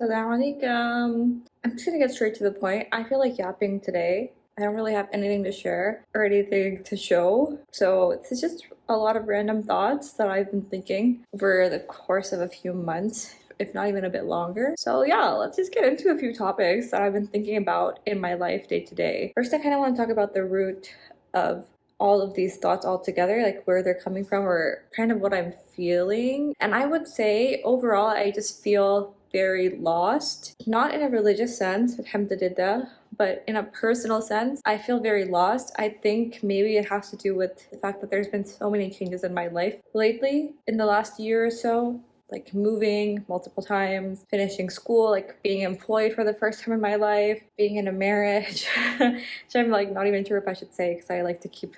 Assalamualaikum. I'm just gonna get straight to the point. I feel like yapping today. I don't really have anything to share or anything to show. So this is just a lot of random thoughts that I've been thinking over the course of a few months, if not even a bit longer. So yeah, let's just get into a few topics that I've been thinking about in my life day to day. First, I kind of want to talk about the root of all of these thoughts all together, like where they're coming from or kind of what I'm feeling. And I would say overall, I just feel very lost, not in a religious sense, but in a personal sense, I feel very lost. I think maybe it has to do with the fact that there's been so many changes in my life lately in the last year or so, like moving multiple times, finishing school, like being employed for the first time in my life, being in a marriage, which I'm like not even sure if I should say because I like to keep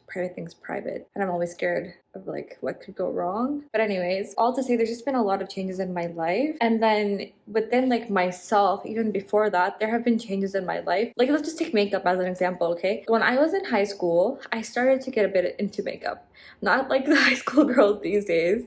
private things private and I'm always scared of like what could go wrong. But anyways, all to say there's just been a lot of changes in my life, and then within like myself, even before that, there have been changes in my life. Like let's just take makeup as an example. Okay, when I was in high school, I started to get a bit into makeup, not like the high school girls these days.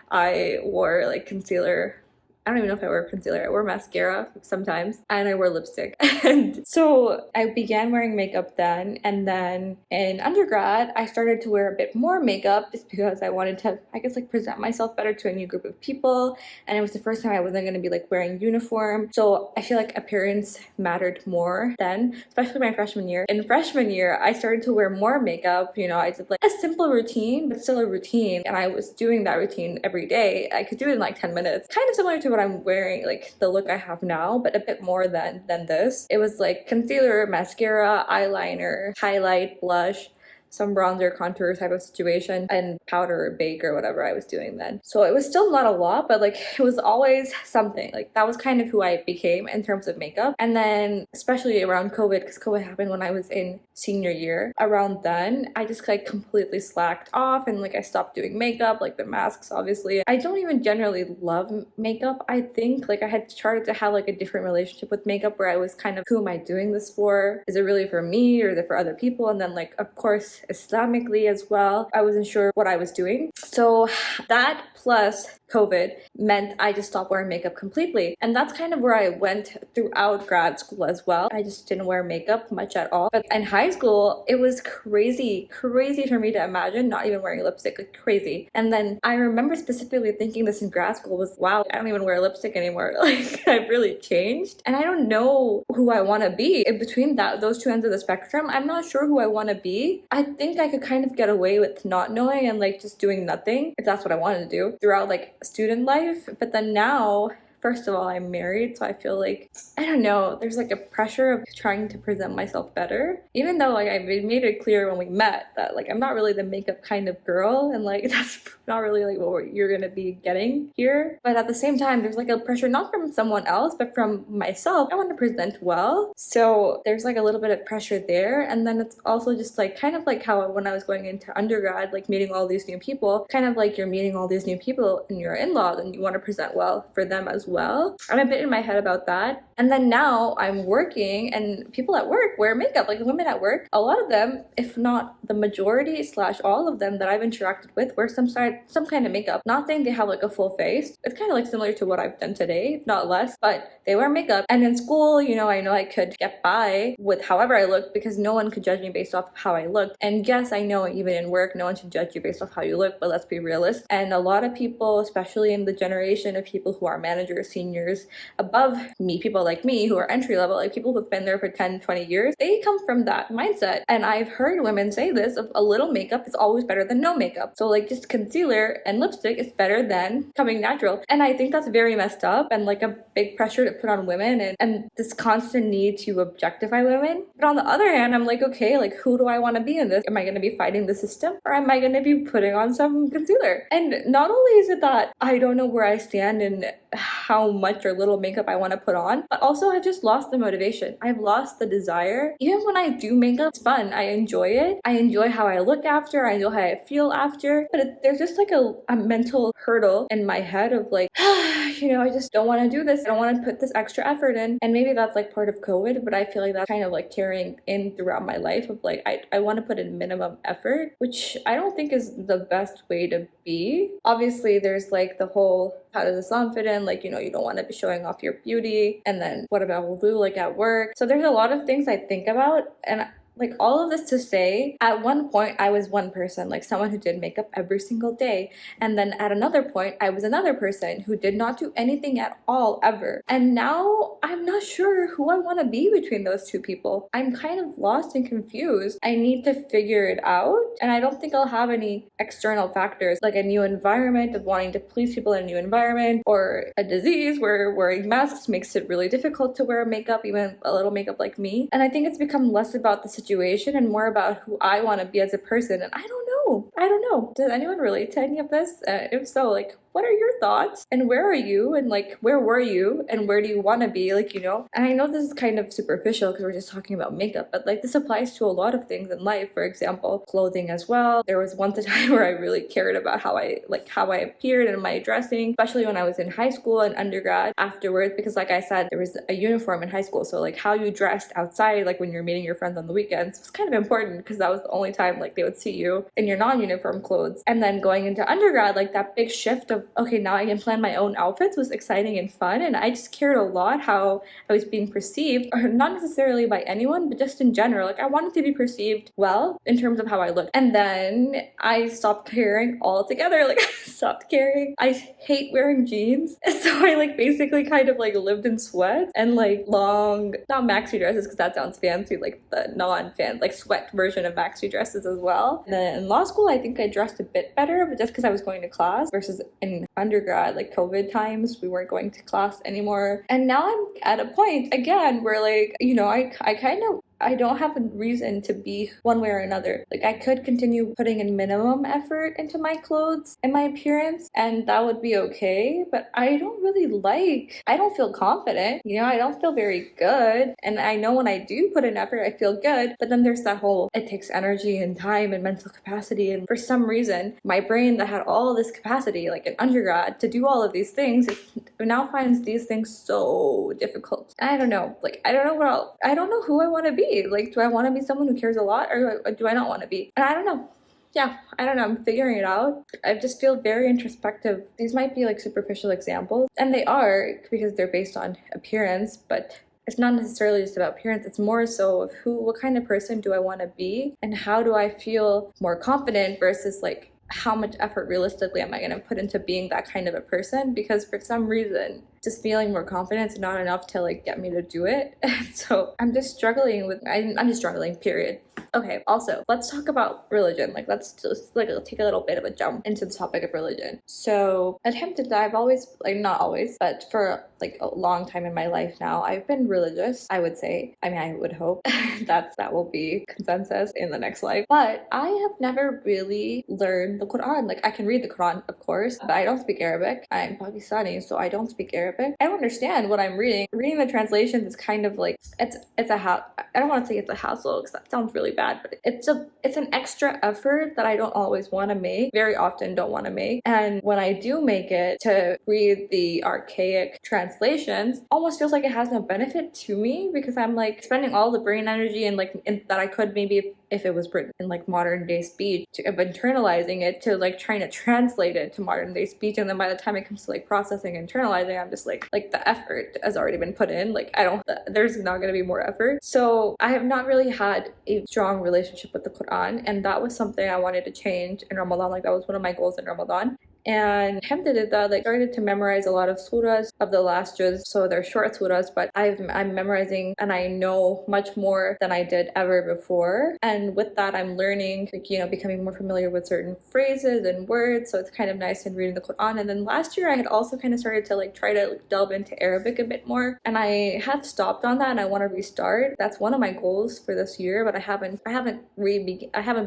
I wore like concealer. I don't even know if I wear concealer. I wear mascara sometimes, and I wear lipstick. And so I began wearing makeup then. And then in undergrad, I started to wear a bit more makeup just because I wanted to, I guess, like present myself better to a new group of people. And it was the first time I wasn't going to be like wearing uniform. So I feel like appearance mattered more then, especially my freshman year. In freshman year, I started to wear more makeup. You know, I did like a simple routine, but still a routine. And I was doing that routine every day. I could do it in like 10 minutes. Kind of similar to what I'm wearing, like the look I have now, but a bit more than this. It was like concealer, mascara, eyeliner, highlight, blush, some bronzer, contour type of situation, and powder or bake or whatever I was doing then. So it was still not a lot, but like it was always something. Like that was kind of who I became in terms of makeup. And then especially around COVID, because COVID happened when I was in senior year, around then I just like completely slacked off and like I stopped doing makeup, like the masks obviously. I don't even generally love makeup. I think like I had started to have like a different relationship with makeup where I was kind of, who am I doing this for? Is it really for me or is it for other people? And then like of course Islamically as well, I wasn't sure what I was doing. So that plus COVID meant I just stopped wearing makeup completely. And that's kind of where I went throughout grad school as well. I just didn't wear makeup much at all. But in high school, it was crazy for me to imagine not even wearing lipstick, like crazy. And then I remember specifically thinking this in grad school was, wow, I don't even wear lipstick anymore. Like I've really changed. And I don't know who I want to be. In between those two ends of the spectrum, I'm not sure who I want to be. I think I could kind of get away with not knowing and like just doing nothing if that's what I wanted to do throughout like student life. But then now, first of all, I'm married, so I feel like, I don't know, there's like a pressure of trying to present myself better, even though like I made it clear when we met that like I'm not really the makeup kind of girl, and like that's not really like what you're gonna be getting here. But at the same time, there's like a pressure not from someone else but from myself. I want to present well, so there's like a little bit of pressure there. And then it's also just like kind of like how when I was going into undergrad, like meeting all these new people, kind of like you're meeting all these new people and your in-laws and you want to present well for them as well. I'm a bit in my head about that. And then now I'm working and people at work wear makeup, like women at work. A lot of them, if not the majority slash all of them that I've interacted with, wear some kind of makeup. Not saying they have like a full face. It's kind of like similar to what I've done today, if not less, but they wear makeup. And in school, you know I could get by with however I look because no one could judge me based off how I looked. And yes, I know even in work, no one should judge you based off how you look, but let's be realistic. And a lot of people, especially in the generation of people who are managers, seniors above me, people like me who are entry level, like people who've been there for 10, 20 years, they come from that mindset. And I've heard women say this, of a little makeup is always better than no makeup. So like just concealer and lipstick is better than coming natural. And I think that's very messed up and like a big pressure to put on women, and this constant need to objectify women. But on the other hand, I'm like, okay, like who do I want to be in this? Am I going to be fighting the system, or am I going to be putting on some concealer? And not only is it that I don't know where I stand in how much or little makeup I want to put on, but also I've just lost the motivation. I've lost the desire. Even when I do makeup, it's fun. I enjoy it. I enjoy how I look after. I enjoy how I feel after. But there's just like a mental hurdle in my head of like, I just don't want to do this. I don't want to put this extra effort in. And maybe that's like part of COVID, but I feel like that's kind of like carrying in throughout my life of like, I want to put in minimum effort, which I don't think is the best way to be. Obviously, there's like the whole, how does Islam fit in? Like, you don't want to be showing off your beauty. And then what about wudu, like at work? So there's a lot of things I think about. And like all of this to say, at one point I was one person, like someone who did makeup every single day. And then at another point, I was another person who did not do anything at all ever. And now I'm not sure who I want to be between those two people. I'm kind of lost and confused. I need to figure it out. And I don't think I'll have any external factors like a new environment of wanting to please people in a new environment, or a disease where wearing masks makes it really difficult to wear makeup, even a little makeup like me. And I think it's become less about the situation and more about who I want to be as a person. And I don't know. Does anyone relate to any of this? If so, like, what are your thoughts? And where are you? And like, where were you? And where do you want to be? Like, And I know this is kind of superficial because we're just talking about makeup, but like this applies to a lot of things in life. For example, clothing as well. There was once a time where I really cared about how I appeared and my dressing, especially when I was in high school and undergrad afterwards, because like I said, there was a uniform in high school. So like how you dressed outside, like when you're meeting your friends on the weekends, was kind of important because that was the only time like they would see you in your non-uniform clothes. And then going into undergrad, like that big shift of, okay, now I can plan my own outfits was exciting and fun. And I just cared a lot how I was being perceived, or not necessarily by anyone, but just in general. Like I wanted to be perceived well in terms of how I looked. And then I stopped caring altogether. Like I stopped caring. I hate wearing jeans. So I like basically kind of like lived in sweats and like long, not maxi dresses because that sounds fancy, like the non-fan, like sweat version of maxi dresses as well. And then in law school, I think I dressed a bit better, but just because I was going to class versus in undergrad, like COVID times, we weren't going to class anymore. And now I'm at a point again where like, I don't have a reason to be one way or another. Like I could continue putting in minimum effort into my clothes and my appearance, and that would be okay. But I don't feel confident. I don't feel very good. And I know when I do put in effort, I feel good. But then there's that whole, it takes energy and time and mental capacity. And for some reason, my brain that had all this capacity, like in undergrad, to do all of these things, it now finds these things so difficult. I don't know. Like, I don't know who I want to be. Like, do I want to be someone who cares a lot, or do I not want to be? And I don't know. Yeah, I don't know. I'm figuring it out. I just feel very introspective. These might be like superficial examples, and they are because they're based on appearance, but it's not necessarily just about appearance. It's more so of what kind of person do I want to be, and how do I feel more confident versus like how much effort realistically am I going to put into being that kind of a person? Because for some reason, just feeling more confident is not enough to like get me to do it. So I'm just struggling period. Okay, also, let's talk about religion. Like, let's just like take a little bit of a jump into the topic of religion. So, alhamdulillah, I've always, like, not always, but for like a long time in my life now, I've been religious, I would say. I mean, I would hope that will be consensus in the next life. But I have never really learned the Quran. Like, I can read the Quran, of course, but I don't speak Arabic. I'm Pakistani, so I don't speak Arabic. I don't understand what I'm reading. Reading the translations is kind of like, I don't want to say it's a hassle because that sounds really bad, but it's an extra effort that I don't always want to make, very often don't want to make. And when I do make it, to read the archaic translations almost feels like it has no benefit to me, because I'm like spending all the brain energy and that I could maybe if it was written in like modern day speech, of internalizing it, to like trying to translate it to modern day speech. And then by the time it comes to like processing and internalizing, I'm just like the effort has already been put in. Like there's not going to be more effort. So I have not really had a strong relationship with the Quran, and that was something I wanted to change in Ramadan. Like that was one of my goals in Ramadan. And alhamdulillah, like started to memorize a lot of surahs of the last juz. So they're short surahs, but I'm memorizing and I know much more than I did ever before. And with that, I'm learning, like, becoming more familiar with certain phrases and words. So it's kind of nice in reading the Quran. And then last year I had also kind of started to like try to delve into Arabic a bit more. And I have stopped on that and I want to restart. That's one of my goals for this year, but I haven't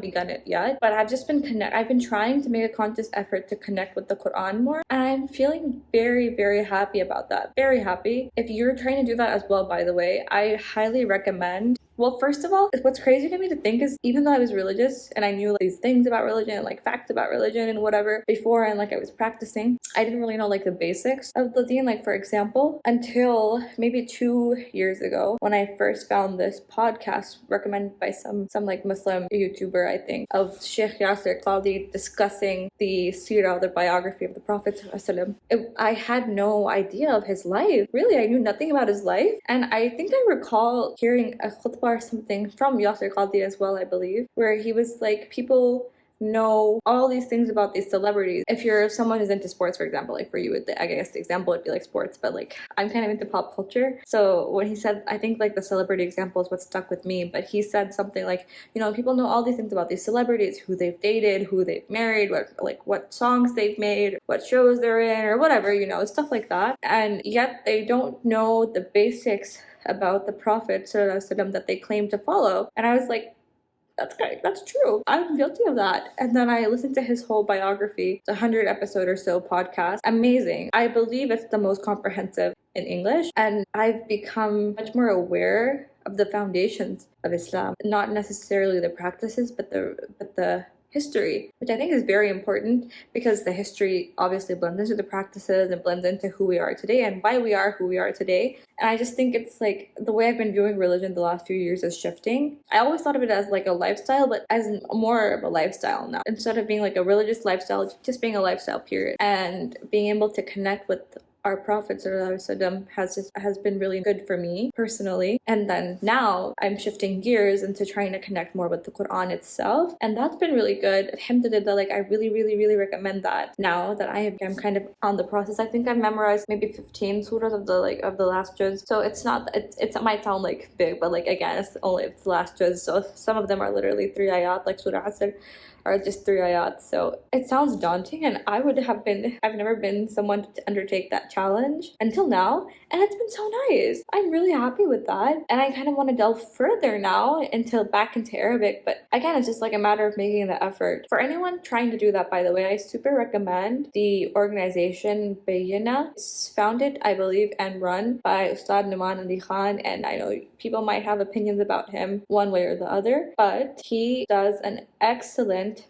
begun it yet. But I've been trying to make a conscious effort to connect with the Quran more, and I'm feeling very, very happy about that. Very happy. If you're trying to do that as well, by the way, I highly recommend Well, first of all, what's crazy to me to think is even though I was religious and I knew like, these things about religion and like facts about religion and whatever before and like I was practicing, I didn't really know like the basics of the deen. Like for example, until maybe 2 years ago when I first found this podcast recommended by some like Muslim YouTuber, I think, of Sheikh Yasser Qadi discussing the seerah, the biography of the Prophet ﷺ. I had no idea of his life. Really, I knew nothing about his life. And I think I recall hearing a khutbah or something from Yasser Qadi as well, I believe, where he was like, people know all these things about these celebrities. If you're someone who's into sports, for example, like for you, I guess the example would be like sports, but like I'm kind of into pop culture. So when he said, I think like the celebrity example is what stuck with me, but he said something like, you know, people know all these things about these celebrities, who they've dated, who they've married, what songs they've made, what shows they're in, or whatever, you know, stuff like that. And yet they don't know the basics about the Prophet ﷺ that they claim to follow. And I was like, that's great. That's true. I'm guilty of that. And then I listened to his whole biography. It's 100 episode or so podcast. Amazing. I believe it's the most comprehensive in English. And I've become much more aware of the foundations of Islam. Not necessarily the practices, but the history, which I think is very important because the history obviously blends into the practices and blends into who we are today and why we are who we are today. And I just think it's like the way I've been viewing religion the last few years is shifting. I always thought of it as like a lifestyle, but as more of a lifestyle now. Instead of being like a religious lifestyle, it's just being a lifestyle, period. And being able to connect with our Prophet has been really good for me personally. And then now I'm shifting gears into trying to connect more with the Quran itself, and that's been really good. Alhamdulillah, like I really recommend that now that I'm kind of on the process. I think I've memorized maybe 15 surahs of the last juz. So it might sound like big, but like again, it's the last juz. So some of them are literally 3 ayat, like Surah Asr are just 3 ayat. So it sounds daunting, and I've never been someone to undertake that challenge until now, and it's been so nice. I'm really happy with that, and I kind of want to delve further now back into Arabic, but again, it's just like a matter of making the effort. For anyone trying to do that, by the way, I super recommend the organization Bayina. It's founded, I believe, and run by Ustad Numan Ali Khan, and I know people might have opinions about him one way or the other, but he does an excellent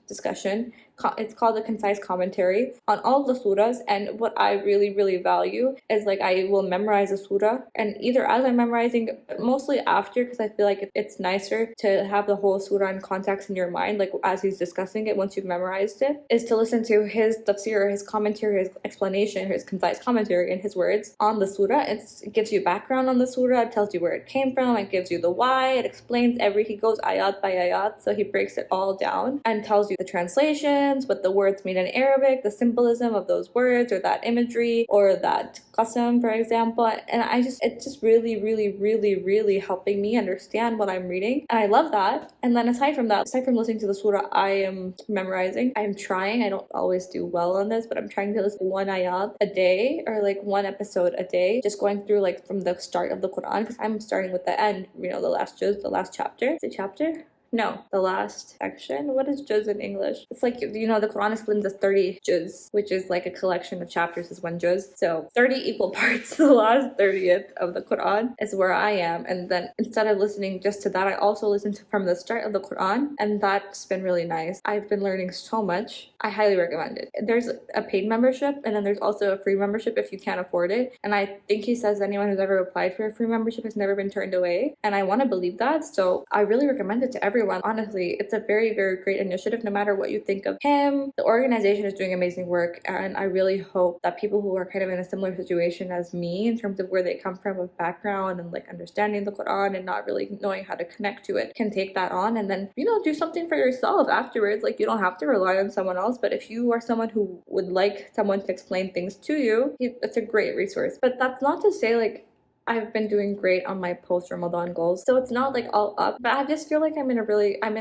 discussion. It's called a concise commentary on all the surahs, and what I really value is like I will memorize a surah, and either as I'm memorizing, but mostly after, because I feel like it's nicer to have the whole surah in context in your mind, like as he's discussing it once you've memorized it, is to listen to his tafsir, his commentary, his explanation, his concise commentary in his words on the surah. It gives you background on the surah, it tells you where it came from, it gives you the why, it explains he goes ayat by ayat, so he breaks it all down and tells you the translation, what the words mean in Arabic, the symbolism of those words or that imagery or that qasam, for example. And it's just really helping me understand what I'm reading, and I love that. And then aside from listening to the surah, I am memorizing. I'm trying. I don't always do well on this, but I'm trying to listen to 1 ayat a day or like 1 episode a day, just going through like from the start of the Quran, because I'm starting with the end, you know, the last juz, the last chapter. Is it chapter? No, the last section. What is juz in English? It's like, you know, the Quran is split into 30 juz, which is like a collection of chapters is one juz. So 30 equal parts. The last 30th of the Quran is where I am. And then instead of listening just to that, I also listen to from the start of the Quran. And that's been really nice. I've been learning so much. I highly recommend it. There's a paid membership, and then there's also a free membership if you can't afford it. And I think he says anyone who's ever applied for a free membership has never been turned away. And I want to believe that. So I really recommend it to everyone. Honestly, it's a very great initiative. No matter what you think of him, the organization is doing amazing work, and I really hope that people who are kind of in a similar situation as me in terms of where they come from with background and like understanding the Quran and not really knowing how to connect to it can take that on and then, you know, do something for yourself afterwards. Like, you don't have to rely on someone else, but if you are someone who would like someone to explain things to you, it's a great resource. But that's not to say like I've been doing great on my post-Ramadan goals, so it's not like all up, but I just feel like I'm in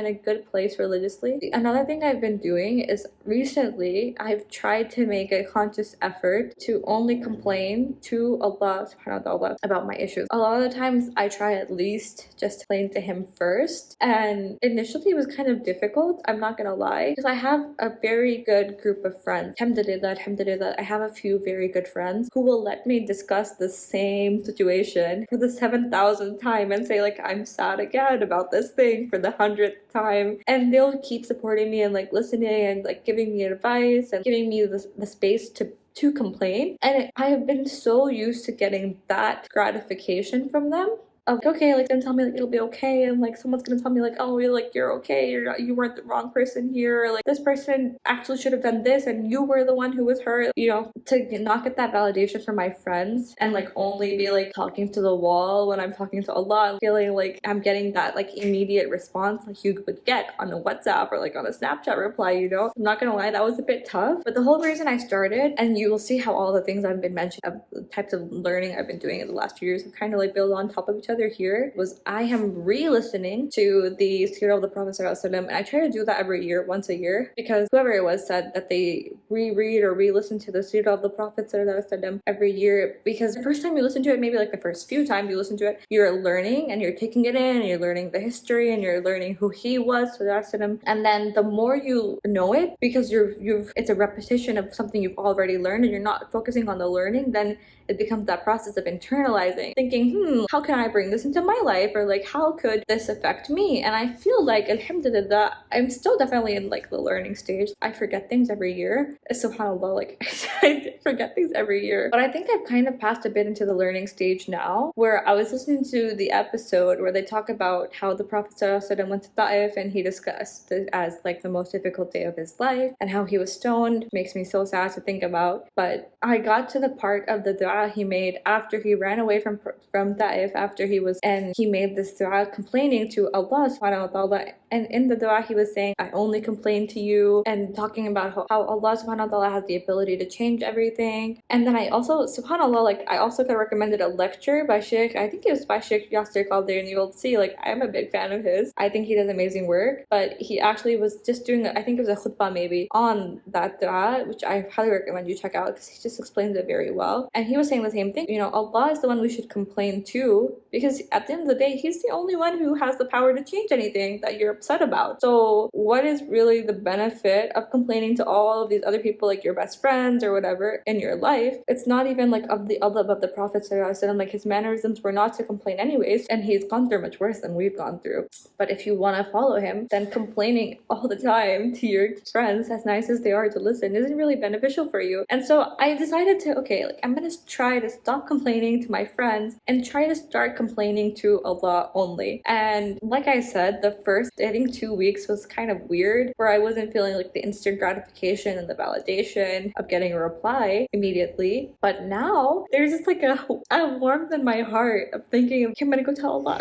a good place religiously. Another thing I've been doing is recently I've tried to make a conscious effort to only complain to Allah subhanahu wa ta'ala about my issues. A lot of the times I try at least just to complain to him first, and initially it was kind of difficult, I'm not gonna lie, because I have a very good group of friends. Alhamdulillah, I have a few very good friends who will let me discuss the same situation situation for the 7,000th time and say like I'm sad again about this thing for the 100th time, and they'll keep supporting me and like listening and like giving me advice and giving me the space to complain. And I have been so used to getting that gratification from them of okay, like then tell me like it'll be okay, and like someone's gonna tell me like, oh, you're okay, you weren't the wrong person here, or like this person actually should have done this and you were the one who was hurt, you know. To not get that validation from my friends and like only be like talking to the wall when I'm talking to Allah, feeling like I'm getting that like immediate response like you would get on a WhatsApp or like on a Snapchat reply, you know. I'm not gonna lie, that was a bit tough, but the whole reason I started, and you will see how all the things I've been mentioning of the types of learning I've been doing in the last few years have kind of like build on top of each other here, was I am re-listening to the Seerah of the Prophet ﷺ, and I try to do that every year, once a year, because whoever it was said that they reread or re-listen to the Seerah of the Prophet ﷺ every year, because the first time you listen to it, maybe like the first few times you listen to it, you're learning and you're taking it in and you're learning the history and you're learning who he was ﷺ. And then the more you know it, because it's a repetition of something you've already learned and you're not focusing on the learning, then it becomes that process of internalizing, thinking, how can I bring this into my life, or like how could this affect me? And I feel like alhamdulillah, I'm still definitely in like the learning stage. I forget things every year, subhanallah, like I forget things every year, but I think I've kind of passed a bit into the learning stage now, where I was listening to the episode where they talk about how the Prophet ﷺ went to Ta'if and he discussed it as like the most difficult day of his life and how he was stoned. Makes me so sad to think about. But I got to the part of the dua he made after he ran away from Ta'if, after he made this dua complaining to Allah subhanahu wa ta'ala. And in the dua he was saying, I only complain to you, and talking about how Allah subhanahu wa ta'ala has the ability to change everything. And then I also, subhanallah, like I also got recommended a lecture by Sheikh, I think it was by Sheikh Yasser Qaldir, and you'll see like I'm a big fan of his. I think he does amazing work, but he actually was just doing, I think it was a khutbah maybe, on that dua, which I highly recommend you check out because he just explains it very well. And he was saying the same thing, you know, Allah is the one we should complain to, because at the end of the day, he's the only one who has the power to change anything that you're upset about. So what is really the benefit of complaining to all of these other people, like your best friends or whatever in your life? It's not even like of the Allah of the Prophet ﷺ, like his mannerisms were not to complain anyways, and he's gone through much worse than we've gone through. But if you want to follow him, then complaining all the time to your friends, as nice as they are to listen, isn't really beneficial for you. And so I decided to, okay, like I'm gonna try to stop complaining to my friends and try to start complaining to Allah only. And like I said, the first, I think 2 weeks was kind of weird, where I wasn't feeling like the instant gratification and the validation of getting a reply immediately. But now there's just like a warmth in my heart of thinking, okay, I'm gonna go tell Allah.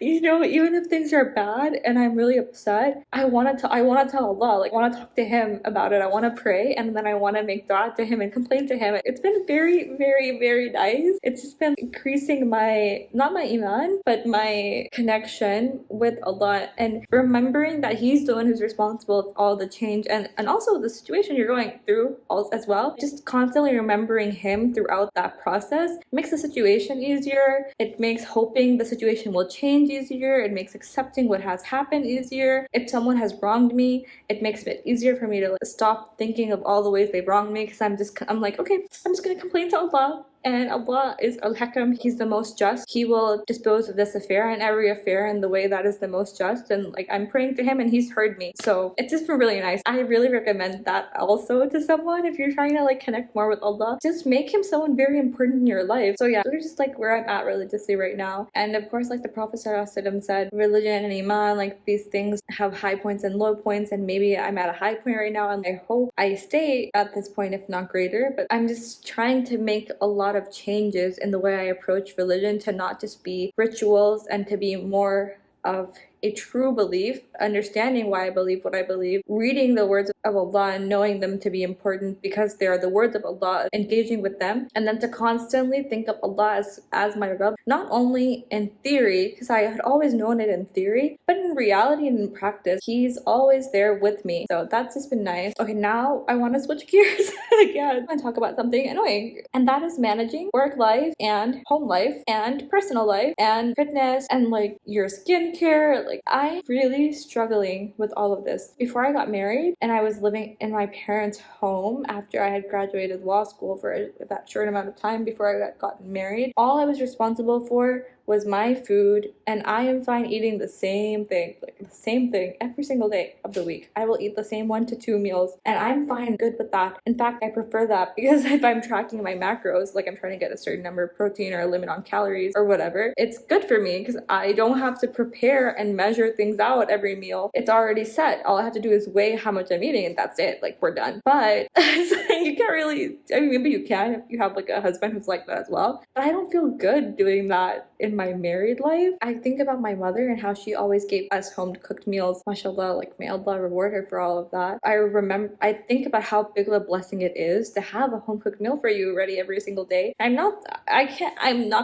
You know, even if things are bad and I'm really upset, I want to tell Allah, like I want to talk to him about it. I want to pray, and then I want to make dua to him and complain to him. It's been very, very, very nice. It's just been increasing not my iman, but my connection with Allah, and remembering that he's the one who's responsible for all the change and also the situation you're going through as well. Just constantly remembering him throughout that process makes the situation easier. It makes hoping the situation will change easier. It makes accepting what has happened easier. If someone has wronged me, it makes it easier for me to stop thinking of all the ways they've wronged me, because I'm like, okay, I'm just gonna complain to Allah. And Allah is Al-Hakam, He's the most just. He will dispose of this affair and every affair in the way that is the most just. And like I'm praying to Him and He's heard me. So it's just been really nice. I really recommend that also to someone if you're trying to like connect more with Allah. Just make Him someone very important in your life. So yeah, they're just like where I'm at religiously right now. And of course, like the Prophet ﷺ said, religion and Iman, like these things have high points and low points. And maybe I'm at a high point right now and I hope I stay at this point, if not greater. But I'm just trying to make a lot of changes in the way I approach religion to not just be rituals and to be more of a true belief, understanding why I believe what I believe, reading the words of Allah and knowing them to be important because they are the words of Allah, engaging with them, and then to constantly think of Allah as my Rabb, not only in theory, because I had always known it in theory, but in reality and in practice, He's always there with me. So that's just been nice. Okay, now I want to switch gears again and talk about something annoying, and that is managing work life and home life and personal life and fitness and like your skincare. Like, I'm really struggling with all of this. Before I got married and I was living in my parents' home after I had graduated law school for that short amount of time before I got gotten married, all I was responsible for was my food, and I am fine eating the same thing, like the same thing every single day of the week. I will eat the same 1 to 2 meals, and I'm fine, good with that. In fact, I prefer that because if I'm tracking my macros, like I'm trying to get a certain number of protein or a limit on calories or whatever, it's good for me because I don't have to prepare and measure things out every meal. It's already set. All I have to do is weigh how much I'm eating, and that's it. Like, we're done. But you can't really, I mean, maybe you can if you have like a husband who's like that as well. But I don't feel good doing that in my married life. I think about my mother and how she always gave us home cooked meals. MashaAllah, like, may Allah reward her for all of that. I think about how big of a blessing it is to have a home cooked meal for you ready every single day. I'm not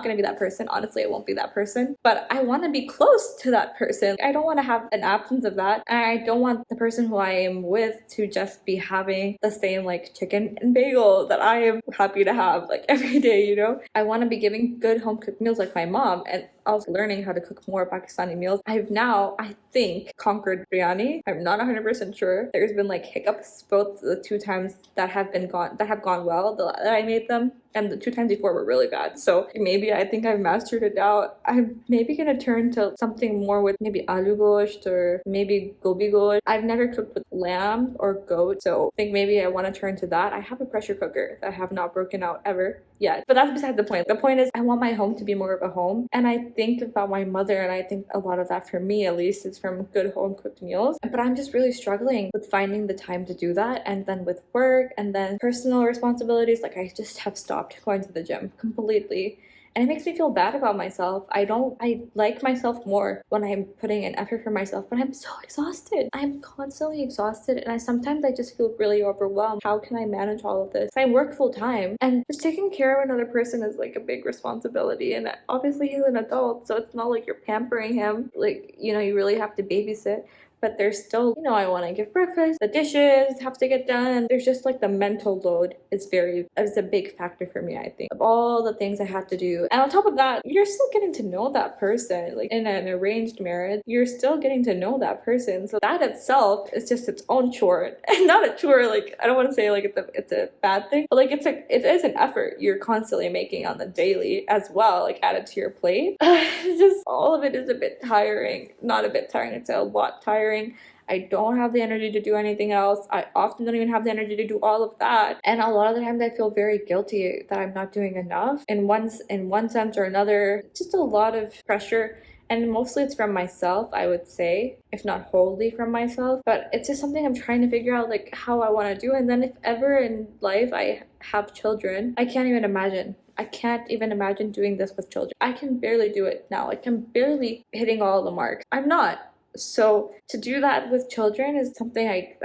gonna be that person. Honestly, I won't be that person. But I want to be close to that person. I don't want to have an absence of that. And I don't want the person who I am with to just be having the same like chicken and bagel that I am happy to have like every day, you know? I want to be giving good home cooked meals like my mom, and also learning how to cook more Pakistani meals. I've now, I think, conquered biryani. I'm not 100% sure. There's been like hiccups both the 2 times that have gone well that I made them, and the 2 times before were really bad. So maybe I think I've mastered it now. I'm maybe gonna turn to something more with maybe aloo gosht or maybe gobi gosht. I've never cooked with lamb or goat, so I think maybe I want to turn to that. I have a pressure cooker that I have not broken out ever yet, but that's beside the point. The point is I want my home to be more of a home, and I think about my mother, and I think a lot of that, for me at least, is from good home cooked meals. But I'm just really struggling with finding the time to do that, and then with work and then personal responsibilities, like I just have stopped going to the gym completely. And it makes me feel bad about myself. I like myself more when I'm putting an effort for myself, but I'm so exhausted. I'm constantly exhausted, and sometimes I just feel really overwhelmed. How can I manage all of this? I work full time, and just taking care of another person is like a big responsibility. And obviously he's an adult, so it's not like you're pampering him. Like, you know, you really have to babysit. But there's still, you know, I want to give breakfast, the dishes have to get done, and there's just like the mental load is a big factor for me, I think, of all the things I have to do. And on top of that, you're still getting to know that person. Like in an arranged marriage, you're still getting to know that person. So that itself is just its own chore. And not a chore, like, I don't want to say like it's a bad thing, but like it is an effort you're constantly making on the daily as well, like added to your plate. Just all of it is a bit tiring. Not a bit tiring, it's a lot tiring. I don't have the energy to do anything else. I often don't even have the energy to do all of that. And a lot of the times I feel very guilty that I'm not doing enough in one sense or another. Just a lot of pressure. And mostly it's from myself, I would say, if not wholly from myself. But it's just something I'm trying to figure out, like, how I want to do. And then if ever in life I have children, I can't even imagine doing this with children. I can barely do it now. Like, I'm barely hitting all the marks. I'm not. So to do that with children is something I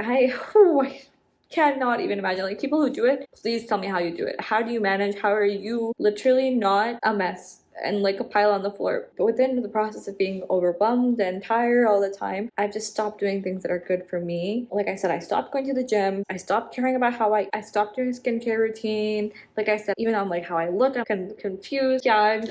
cannot even imagine. Like, people who do it, please tell me how you do it. How do you manage? How are you literally not a mess and like a pile on the floor? But within the process of being overwhelmed and tired all the time, I've just stopped doing things that are good for me. Like I said, I stopped going to the gym. I stopped caring about how I stopped doing skincare routine. Like I said, even on like how I look, I'm confused. Yeah,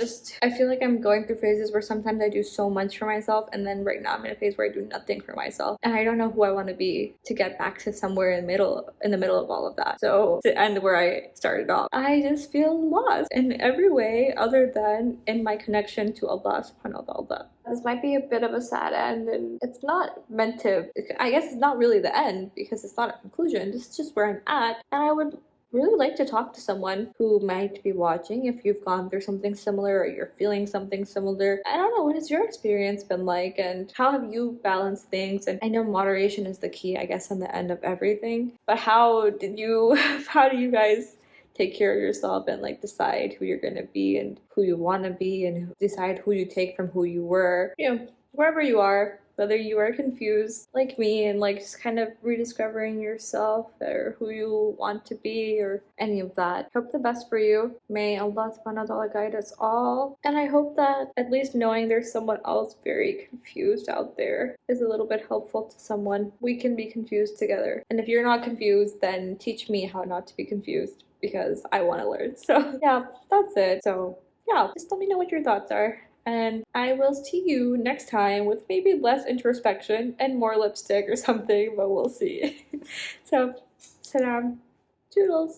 I feel like I'm going through phases where sometimes I do so much for myself, and then right now I'm in a phase where I do nothing for myself. And I don't know who I want to be to get back to somewhere in the middle of all of that. So to end where I started off, I just feel lost in every way other than in my connection to Allah subhanahu wa ta'ala. This might be a bit of a sad end, and it's not meant to, I guess it's not really the end because it's not a conclusion. This is just where I'm at, and I would really like to talk to someone who might be watching if you've gone through something similar or you're feeling something similar. I don't know, what has your experience been like, and how have you balanced things? And I know moderation is the key, I guess, in the end of everything, but how do you guys take care of yourself and like decide who you're gonna be and who you want to be, and decide who you take from who you were, you know, wherever you are, whether you are confused like me and like just kind of rediscovering yourself or who you want to be or any of that. Hope the best for you. May Allah subhanahu wa ta'ala guide us all. And I hope that at least knowing there's someone else very confused out there is a little bit helpful to someone. We can be confused together. And if you're not confused, then teach me how not to be confused, because I want to learn. So yeah, that's it. So yeah, just let me know what your thoughts are. And I will see you next time with maybe less introspection and more lipstick or something, but we'll see. So, salam. Toodles.